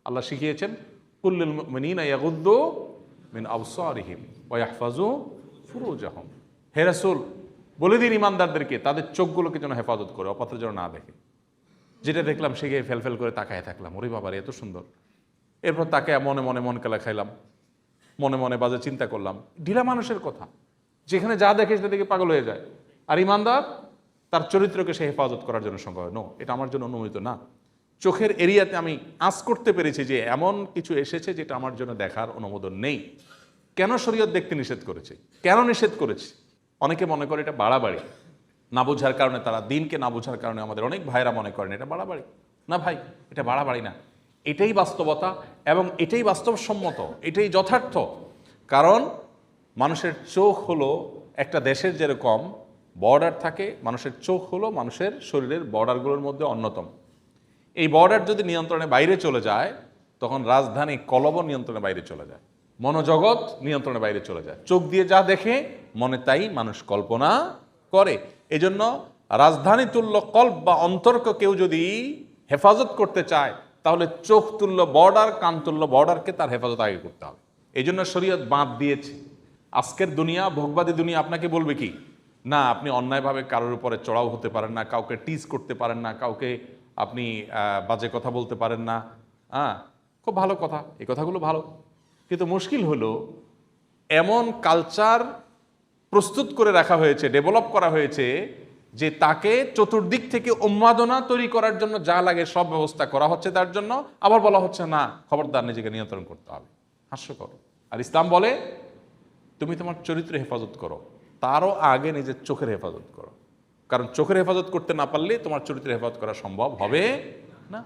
আল্লাহ শিখিয়েছেন কুল্লুল মুমিনিনা ইয়াগুদ্দু মিন আবসারিহিম ওয়া ইয়াহফাজু ফুরুজাহুম। হে রাসূল, বলে দিন ইমানদারদেরকে তাদের চোখগুলোকে যেন হেফাজত করে, অপথ্য যেন না দেখে। যেটা দেখলাম সেগে ফেলফেল করে তাকায় থাকলাম, ওরে বাবারে এত সুন্দর। এরপর তাকে মনে মনে মন কেলা খাইলাম, মনে মনে বাজে চিন্তা করলাম। ঢিলা মানুষের কথা, যেখানে যা দেখে সেটা দেখে পাগল হয়ে যায়। আর ইমানদার তার চরিত্রকে সে হেফাজত করার জন্য সঙ্গ হয়, নো, এটা আমার জন্য অনুমোদিত না। চোখের এরিয়াতে আমি আঁচ করতে পেরেছি যে এমন কিছু এসেছে যেটা আমার জন্য দেখার অনুমোদন নেই। কেন শরীয়ত দেখতে নিষেধ করেছে, কেন নিষেধ করেছে? অনেকে মনে করে এটা বাড়াবাড়ি, না বোঝার কারণে, তারা দিনকে না বোঝার কারণে আমাদের অনেক ভাইরা মনে করেন এটা বাড়াবাড়ি। না ভাই, এটা বাড়াবাড়ি না, এটাই বাস্তবতা এবং এটাই বাস্তবসম্মত, এটাই যথার্থ। কারণ মানুষের চোখ হলো একটা দেশের যেরকম বর্ডার থাকে, মানুষের চোখ হলো মানুষের শরীরের বর্ডারগুলোর মধ্যে অন্যতম। এই বর্ডার যদি নিয়ন্ত্রণের বাইরে চলে যায়, তখন রাজধানী কলব নিয়ন্ত্রণের বাইরে চলে যায়, মনোজগৎ নিয়ন্ত্রণের বাইরে চলে যায়। চোখ দিয়ে যা দেখে মনে তাই মানুষ কল্পনা করে। এজন্য রাজধানী তুল্য কল্প বা অন্তর্ক কেউ যদি হেফাজত করতে চায়, তাহলে চোখ তুল্য বর্ডার, কান তুল্য বর্ডারকে তার হেফাজত আগে করতে হবে। এই জন্য শরীয়ত বাঁধ দিয়েছে। আজকের দুনিয়া, ভোগবাদী দুনিয়া আপনাকে বলবে কি, না আপনি অন্যায়ভাবে কারোর উপরে চড়াও হতে পারেন না, কাউকে টিজ করতে পারেন না, কাউকে আপনি বাজে কথা বলতে পারেন না। হ্যাঁ, খুব ভালো কথা, এই কথাগুলো ভালো। কিন্তু মুশকিল হলো এমন কালচার প্রস্তুত করে রাখা হয়েছে, ডেভেলপ করা হয়েছে যে তাকে চতুর্দিক থেকে উন্মাদনা তৈরি করার জন্য যা লাগে সব ব্যবস্থা করা হচ্ছে তার জন্য। আবার বলা হচ্ছে না, খবরদার নিজেকে নিয়ন্ত্রণ করতে হবে। হাস্যকর। আর ইসলাম বলে তুমি তোমার চরিত্রের হেফাজত করো, তারও আগে নিজের চোখের হেফাজত করো। কারণ চোখের হেফাজত করতে না পারলে তোমার চরিত্রের হেফাজত করা সম্ভব হবে না।